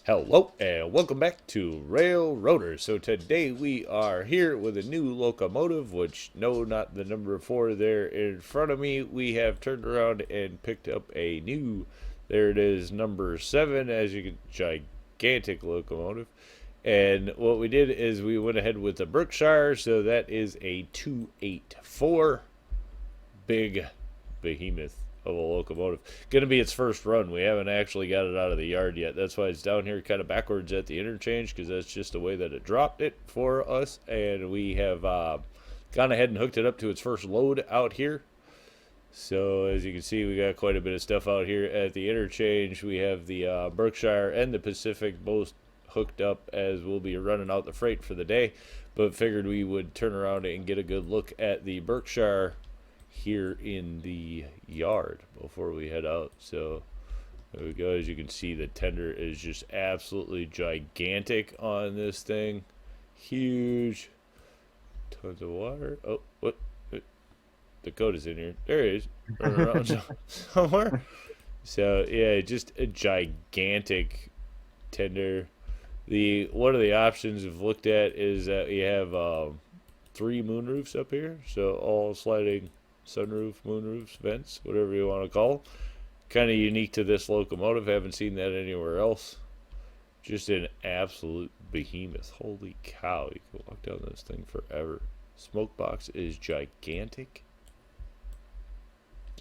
Hello and welcome back to Railroader. So today we are here with a new locomotive, which no, not the number 4 there in front of me. We have turned around and picked up a new, there it is, number 7, as you can, gigantic locomotive. And what we did is we went ahead with the Berkshire, so that is a 284 big behemoth of a locomotive. Going to be its first run. We haven't actually got it out of the yard yet. That's why it's down here kind of backwards at the interchange, because that's just the way that it dropped it for us. And we have gone ahead and hooked it up to its first load out here. So as you can see, we got quite a bit of stuff out here at the interchange. We have the Berkshire and the Pacific both hooked up, as we'll be running out the freight for the day. But figured we would turn around and get a good look at the Berkshire here in the yard before we head out. So there we go. As you can see, the tender is just absolutely gigantic on this thing. Huge. Tons of water. Oh, what? Dakota's in here. There he is. Running around somewhere. So yeah, just a gigantic tender. One of the options we've looked at is that we have 3 moonroofs up here, so all sliding sunroof, moonroofs, vents, whatever you want to call them. Kind of unique to this locomotive. Haven't seen that anywhere else. Just an absolute behemoth. Holy cow, you can walk down this thing forever. Smoke box is gigantic.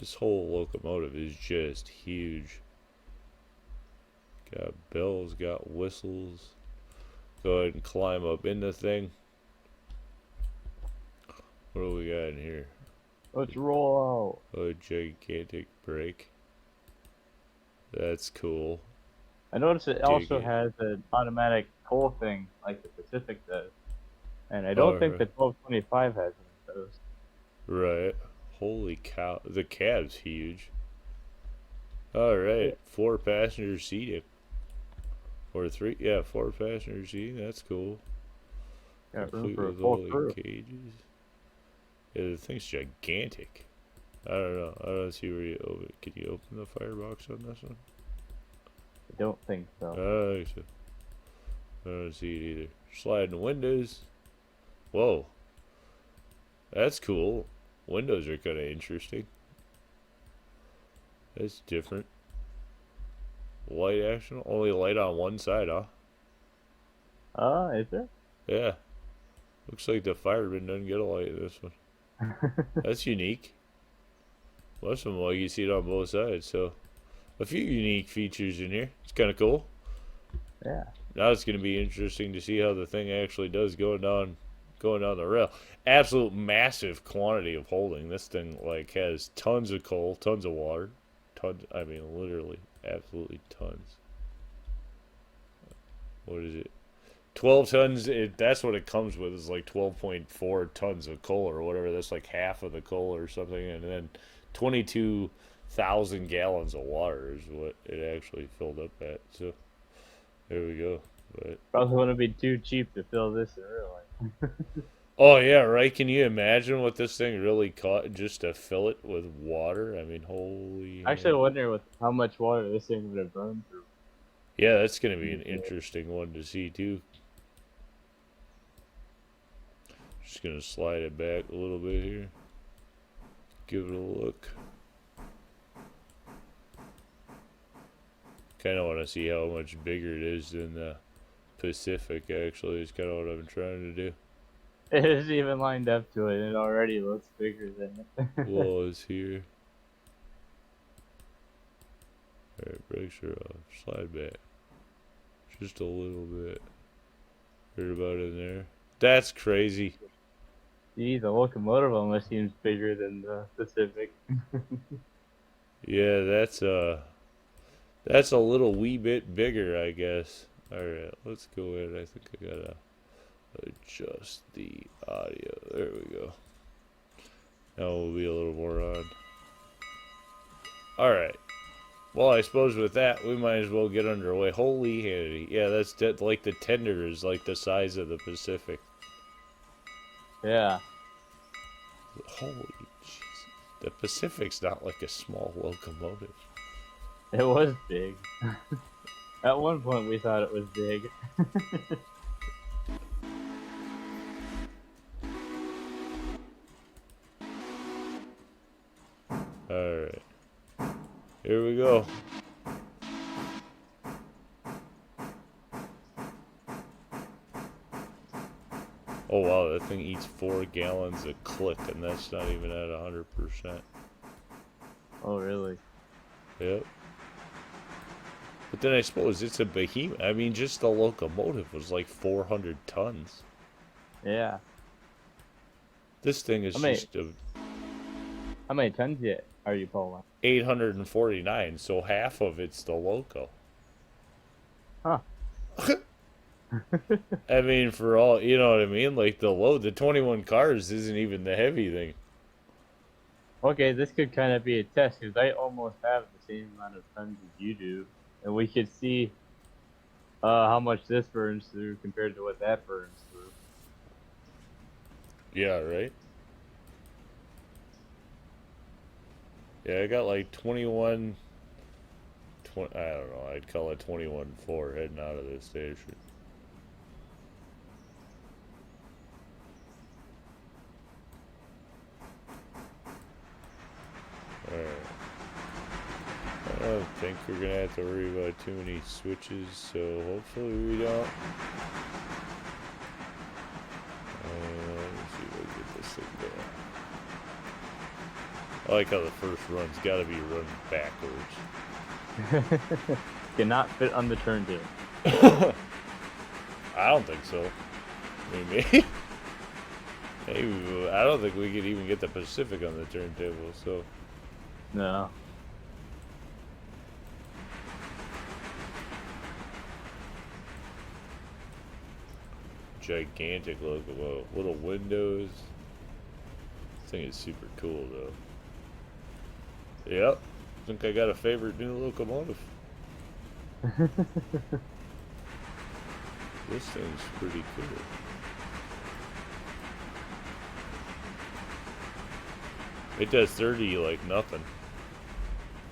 This whole locomotive is just huge. Got bells, got whistles. Go ahead and climb up in the thing. What do we got in here? Let's roll out. A gigantic brake. That's cool. I noticed it also Dig it. has an automatic toll thing like the Pacific does. And I don't think the 1225 has one of those. Right. Holy cow. The cab's huge. Alright. 4 passenger seating. Or 3. Yeah, 4 passenger seating. That's cool. Got room Complete for a with full all the crew. cages. Yeah, the thing's gigantic. I don't know. I don't see where you open. Can you open the firebox on this one? I don't think so. I don't think so. I don't see it either. Sliding windows. Whoa. That's cool. Windows are kind of interesting. That's different. Light action. Only light on one side, huh? Is there? Yeah. Looks like the fireman doesn't get a light in this one. That's unique. Most of them, like, you see it on both sides. So, a few unique features in here. It's kind of cool. Yeah. Now it's going to be interesting to see how the thing actually does going down the rail. Absolute massive quantity of holding. This thing like has tons of coal, tons of water, tons. I mean, literally, absolutely tons. What is it? 12 tons. That's what it comes with. Is like 12.4 tons of coal or whatever. That's like half of the coal or something, and then 22,000 gallons of water is what it actually filled up at. So there we go. But Probably wouldn't be too cheap to fill this in real life. oh yeah, right. Can you imagine what this thing really cost just to fill it with water? I mean, holy. I actually wonder how much water this thing would have run through. Yeah, that's gonna be an interesting one to see too. Just gonna slide it back a little bit here. Give it a look. Kind of want to see how much bigger it is than the Pacific. Actually, is kind of what I've been trying to do. It is even lined up to it, and it already looks bigger than it. Wall is here. Alright, Berkshire off. Slide back. Just a little bit. Heard about it in there. That's crazy. Gee, the locomotive almost seems bigger than the Pacific. Yeah, that's a little wee bit bigger, I guess. Alright, let's go in. I think I gotta adjust the audio. There we go. Now we'll be a little more on. Alright. Well, I suppose with that, we might as well get underway. Holy Hannity. Yeah, that's like the tender is like the size of the Pacific. Yeah. Holy Jesus. The Pacific's not like a small locomotive. It was big. At one point, we thought it was big. Alright. Here we go. Oh wow, that thing eats 4 gallons a click, and that's not even at 100%. Oh, really? Yep. But then I suppose it's a behemoth. I mean, just the locomotive was like 400 tons. Yeah. This thing is just a How many tons yet are you pulling? 849, so half of it's the loco. Huh. I mean, for all, you know what I mean? Like the load, the 21 cars isn't even the heavy thing. Okay, this could kind of be a test because I almost have the same amount of tons as you do, and we could see how much this burns through compared to what that burns through. Yeah, right? Yeah, I got like 21, I don't know, I'd call it 21.4 heading out of this station. Alright. I don't think we're gonna have to worry about too many switches, so hopefully we don't. Let me see if I can get this thing going. I like how the first run's gotta be run backwards. Cannot fit on the turntable. I don't think so. I mean, maybe, maybe I don't think we could even get the Pacific on the turntable, so. No. Gigantic locomotive, little windows. This thing is super cool though. Yep, I think I got a favorite new locomotive. This thing's pretty cool. It does 30 like nothing.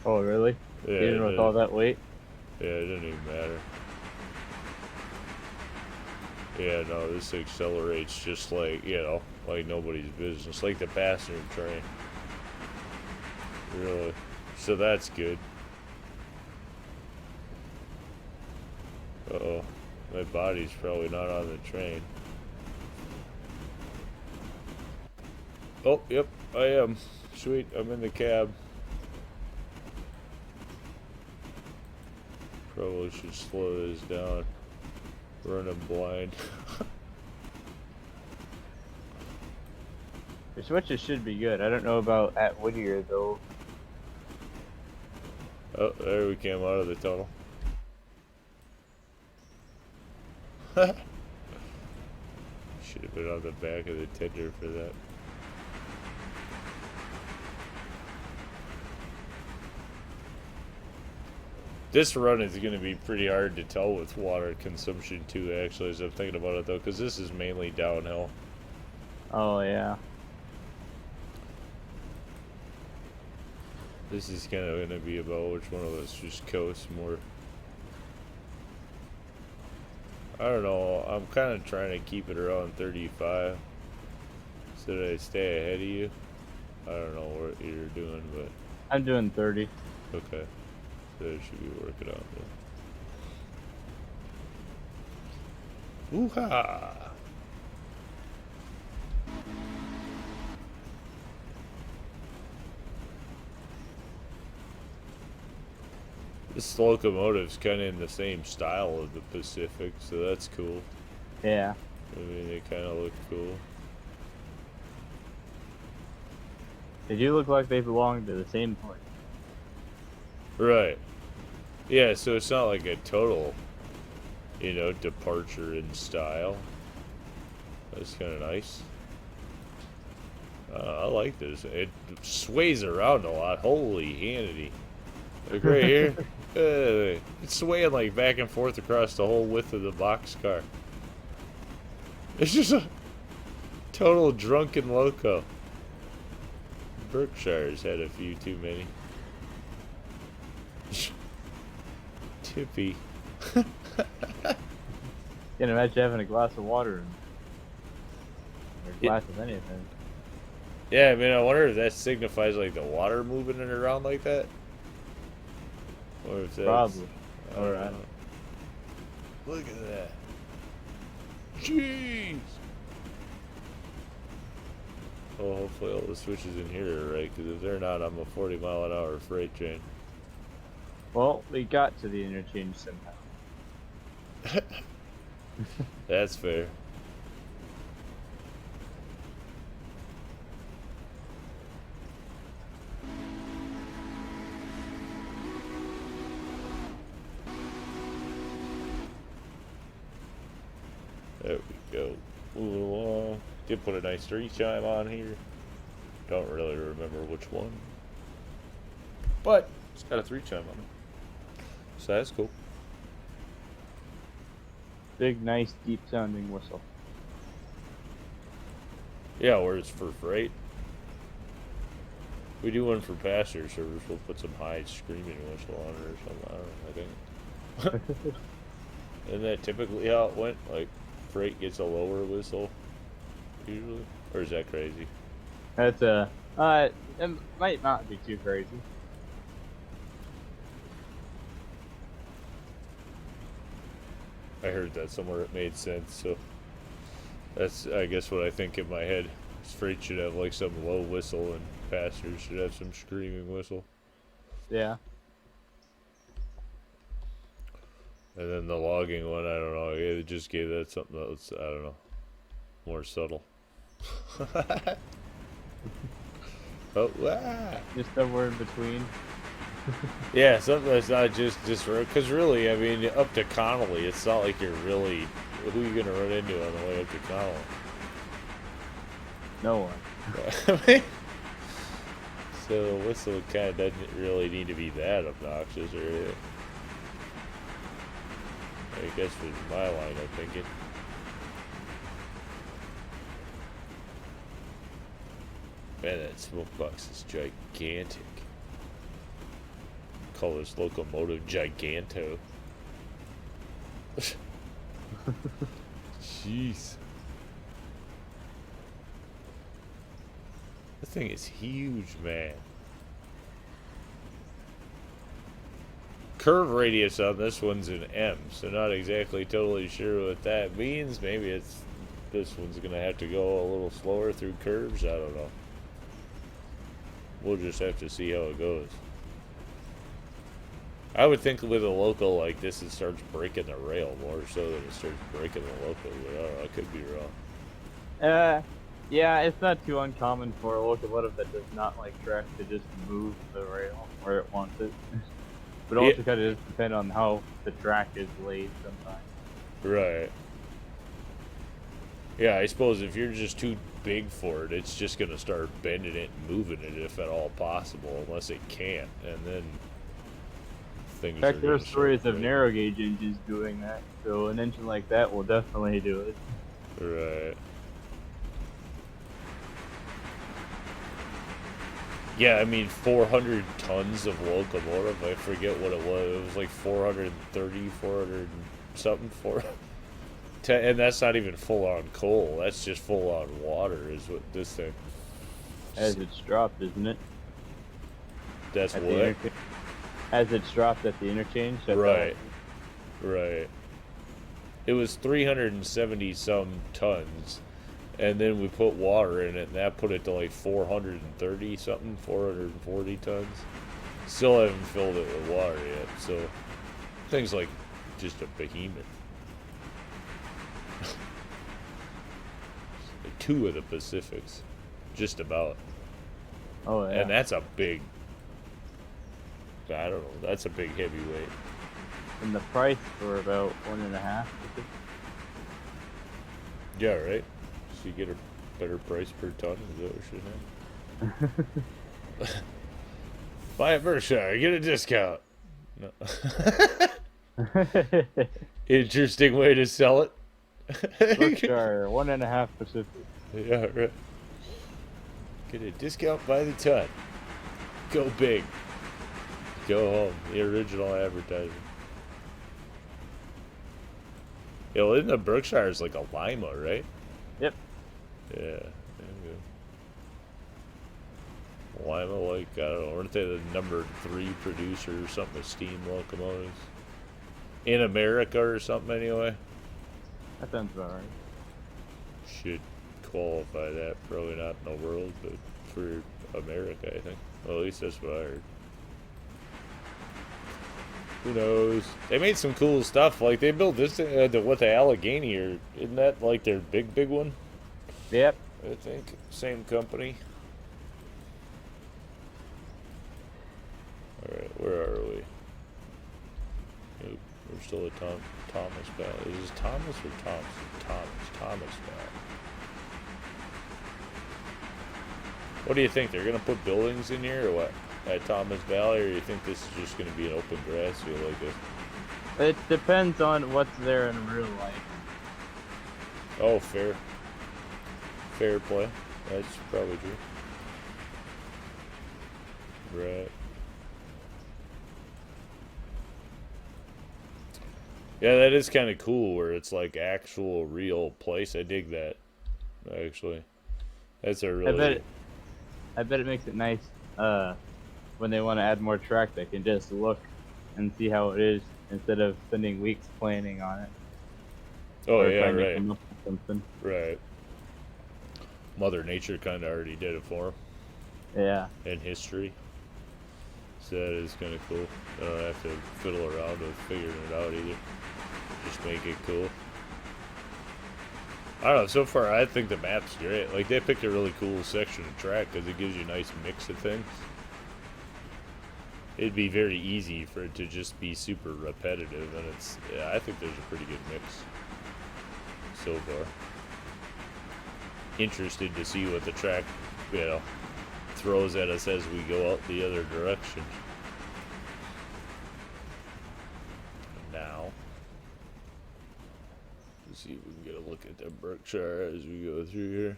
Oh, really? Yeah, Even with all that weight? Yeah, it doesn't even matter. Yeah, no, this accelerates just like, you know, like nobody's business. Like the passenger train. Really. So that's good. Uh-oh. My body's probably not on the train. Oh, yep, I am. Sweet, I'm in the cab. Probably should slow this down. Running blind. The switches should be good. I don't know about at Whittier though. Oh, there we came out of the tunnel. Should have been on the back of the tender for that. This run is going to be pretty hard to tell with water consumption too, actually, as I'm thinking about it though, because this is mainly downhill. Oh, yeah. This is kind of going to be about which one of us just coasts more. I don't know, I'm kind of trying to keep it around 35 so that I stay ahead of you. I don't know what you're doing, but... I'm doing 30. Okay. So it should be working out then. Woo-ha! This locomotive's kind of in the same style of the Pacific, so that's cool. Yeah. I mean, they kind of look cool. They do look like they belong to the same place. Right. Yeah, so it's not like a total, you know, departure in style. That's kind of nice. I like this. It sways around a lot. Holy Hannity. Like right here. It's swaying like back and forth across the whole width of the boxcar. It's just a total drunken loco. Berkshire's had a few too many. Tippy. Can't imagine having a glass of water or a glass of anything. Yeah, I mean, I wonder if that signifies like the water moving it around like that, or if that's Probably. I don't Alright. know. Look at that. Jeez. Well, hopefully all the switches in here are right, because if they're not, I'm a 40-mile-an-hour freight train. Well, we got to the interchange somehow. That's fair. There we go. Moving along. Did put a nice street chime on here. Don't really remember which one. But it's got a 3 chime on it. So that's cool. Big, nice, deep sounding whistle. Yeah, where it's for freight. We do one for passenger service. We'll put some high screaming whistle on it or something. I don't know. I think. Isn't that typically how it went? Like, freight gets a lower whistle, usually? Or is that crazy? That's it might not be too crazy. I heard that somewhere it made sense, so that's, I guess, what I think in my head. Freight should have, like, some low whistle, and passengers should have some screaming whistle. Yeah. And then the logging one, I don't know, it just gave that something else, I don't know, more subtle. Oh, ah. Just somewhere in between. Yeah, something that's not just because really, I mean, up to Connolly, it's not like you're really, who are you going to run into on the way up to Connolly? No one. I mean, so the whistle kind of doesn't really need to be that obnoxious or anything. I guess was my line of thinking. Man, that smoke box is gigantic. Call this locomotive Giganto. Jeez. This thing is huge, man. Curve radius on this one's an M, so not exactly totally sure what that means. Maybe it's this one's gonna have to go a little slower through curves. I don't know. We'll just have to see how it goes. I would think with a local like this, it starts breaking the rail more so than it starts breaking the local. But I don't know. I could be wrong. Yeah, it's not too uncommon for a locomotive that does not like track to just move the rail where it wants it. But also kind of just depend on how the track is laid sometimes. Right. Yeah, I suppose if you're just too big for it, it's just going to start bending it and moving it if at all possible, unless it can't. And then things In fact, there are stories of breaking. narrow gauge engines doing that, so an engine like that will definitely do it. Right. Yeah, I mean, 400 tons of locomotive. I forget what it was. It was like 430, 400 something. And that's not even full on coal. That's just full on water, is what this thing. As it's dropped, isn't it? That's At what? As it's dropped at the interchange. Right. Right. It was 370 some tons. And then we put water in it, and that put it to like 430 something, 440 tons. Still haven't filled it with water yet, so things like just a behemoth. 2 of the Pacifics, just about. Oh yeah. And that's a big, I don't know, that's a big heavyweight. And the price for about 1.5. Yeah, right? So you get a better price per ton, is that what you're saying? Buy at Berkshire, get a discount. No. Interesting way to sell it. Berkshire, 1.5 Pacific. Yeah, right. Get a discount by the ton. Go big. Go home. The original advertising. Yeah, well, isn't the Berkshire is like a Lima, right? Yep. Yeah. Lima, like, I don't know, weren't they the number 3 producer or something of steam locomotives? In America or something, anyway? That sounds about right. Should qualify that. Probably not in the world, but for America, I think. Well, at least that's what I heard. Who knows? They made some cool stuff. Like, they built this with the Allegheny, or isn't that like their big one? Yep. I think. Same company. Alright, where are we? Nope, we're still at Thomas Valley. Is this Thomas or Thompson? Thomas Valley. What do you think? They're going to put buildings in here or what? At Thomas Valley, or do you think this is just going to be an open grass field like this? It depends on what's there in real life. Oh, fair. Fair play. That's probably true. Right. Yeah, that is kind of cool where it's like actual real place. I dig that, actually. That's a really... I bet it makes it nice when they want to add more track, they can just look and see how it is instead of spending weeks planning on it. Oh, or yeah, trying to right. come up with something. Right. Mother Nature kind of already did it for them. Yeah. In history. So that is kind of cool. They don't have to fiddle around with figuring it out either. Just make it cool. I don't know, so far I think the map's great. Like, they picked a really cool section of track because it gives you a nice mix of things. It'd be very easy for it to just be super repetitive, and it's, yeah, I think there's a pretty good mix so far. Interested to see what the track, throws at us as we go out the other direction. Now, let's see if we can get a look at the Berkshire as we go through here.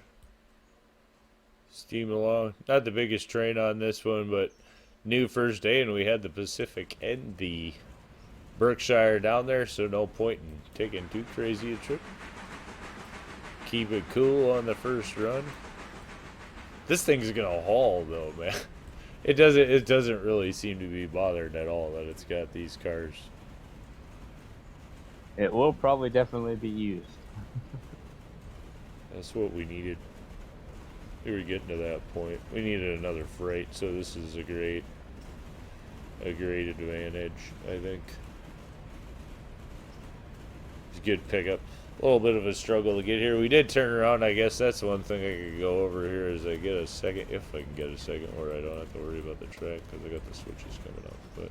Steam along. Not the biggest train on this one, but new first day, and we had the Pacific and the Berkshire down there, so no point in taking too crazy a trip. Keep it cool on the first run. This thing's gonna haul though, man. It doesn't really seem to be bothered at all that it's got these cars. It will probably definitely be used. That's what we needed. We were getting to that point. We needed another freight, so this is a great advantage, I think. It's a good pickup. A little bit of a struggle to get here. We did turn around. I guess that's one thing I could go over here is I get a second, if I can get a second where I don't have to worry about the track because I got the switches coming up. But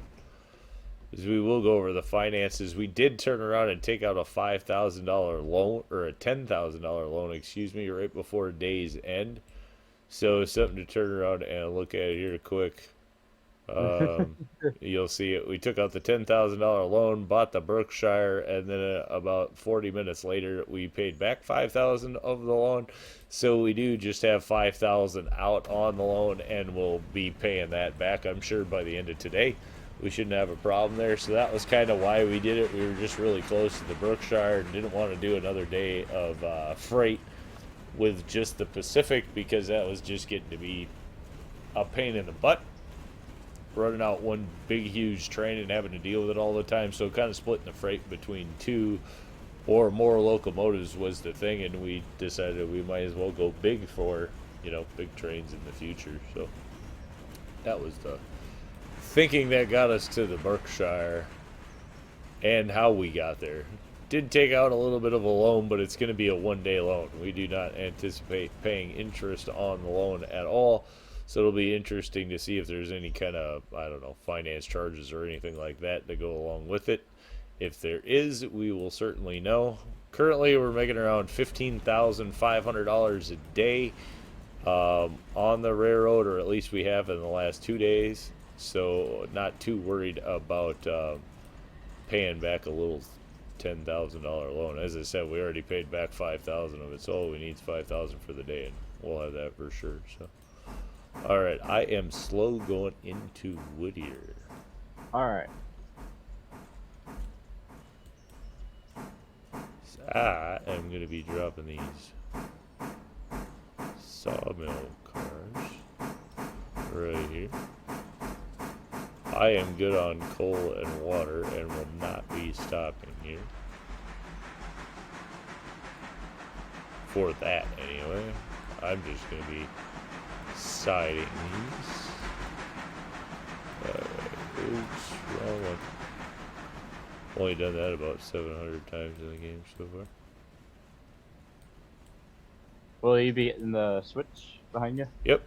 as we will go over the finances, we did turn around and take out a $5,000 loan, or a $10,000 loan, excuse me, right before day's end. So something to turn around and look at here quick. You'll see it. We took out the $10,000 loan, bought the Berkshire, and then about 40 minutes later, we paid back $5,000 of the loan. So we do just have $5,000 out on the loan, and we'll be paying that back, I'm sure, by the end of today. We shouldn't have a problem there. So that was kind of why we did it. We were just really close to the Berkshire and didn't want to do another day of freight with just the Pacific because that was just getting to be a pain in the butt. Running out one big huge train and having to deal with it all the time, so kind of splitting the freight between two or more locomotives was the thing, and we decided we might as well go big for big trains in the future. So that was the thinking that got us to the Berkshire and how we got there. Did take out a little bit of a loan, but it's going to be a one-day loan. We do not anticipate paying interest on the loan at all. So it'll be interesting to see if there's any kind of, finance charges or anything like that go along with it. If there is, we will certainly know. Currently, we're making around $15,500 a day on the railroad, or at least we have in the last 2 days. So not too worried about paying back a little $10,000 loan. As I said, we already paid back $5,000 of it, so all we need is $5,000 for the day, and we'll have that for sure. So. All right, I am slow going into Whittier. All right. I am going to be dropping these sawmill cars right here. I am good on coal and water and will not be stopping here. For that, anyway. I'm just going to be siding these. Oops, wrong one. Only done that about 700 times in the game so far. Will you be getting the switch behind you? Yep.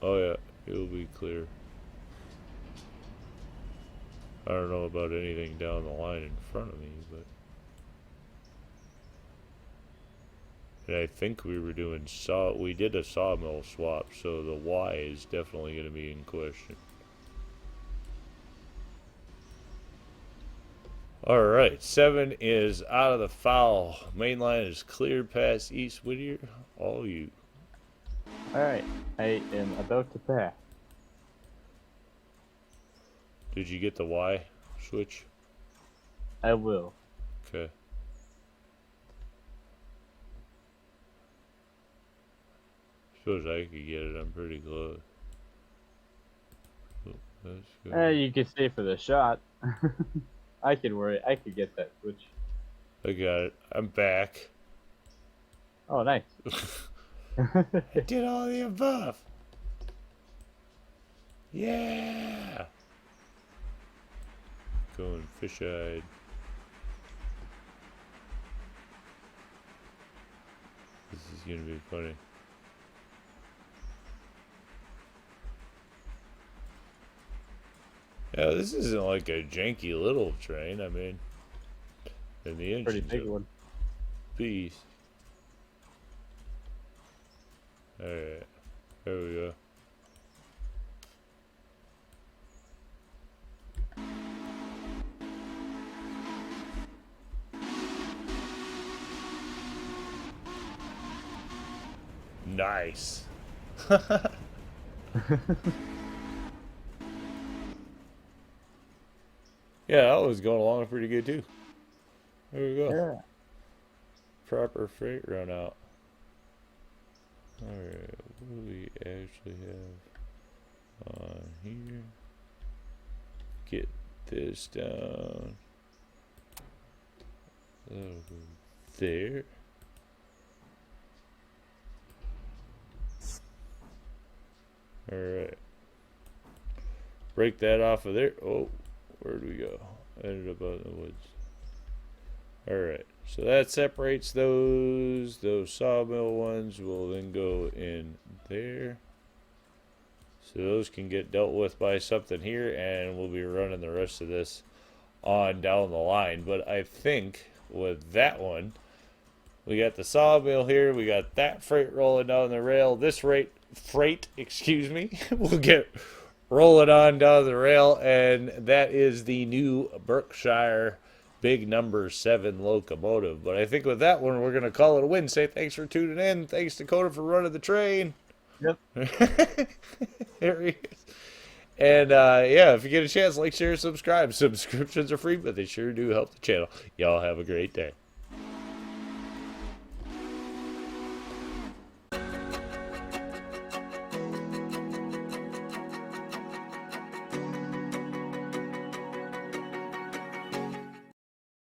Oh yeah, it'll be clear. I don't know about anything down the line in front of me, but... And I think we were doing we did a sawmill swap, so the Y is definitely going to be in question. Alright, 7 is out of the foul. Main line is cleared past East Whittier. All you. Alright, I am about to pass. Did you get the Y switch? I will. Okay. Suppose I could get it. I'm pretty close. Oh, that's good. You could stay for the shot. I could get that switch. I got it. I'm back. Oh, nice. I did all the above. Yeah. Going fish-eyed. This is gonna be funny. Yeah, this isn't like a janky little train. I mean, and the Pretty engine's big a one. beast. Alright, there we go. Nice. Yeah, that was going along pretty good too. There we go. Yeah. Proper freight run out. Alright, what do we actually have on here? Get this down. That'll go there. Alright. Break that off of there. Oh, where'd we go? Ended up out in the woods. Alright, so that separates those. Those sawmill ones will then go in there. So those can get dealt with by something here, and we'll be running the rest of this on down the line. But I think with that one, we got the sawmill here, we got that freight rolling down the rail. This freight, excuse me, will get rolling on down the rail, and that is the new Berkshire big number 7 locomotive. But I think with that one, we're going to call it a win. Say thanks for tuning in. Thanks, Dakota, for running the train. Yep. There he is. And yeah, if you get a chance, like, share, subscribe. Subscriptions are free, but they sure do help the channel. Y'all have a great day.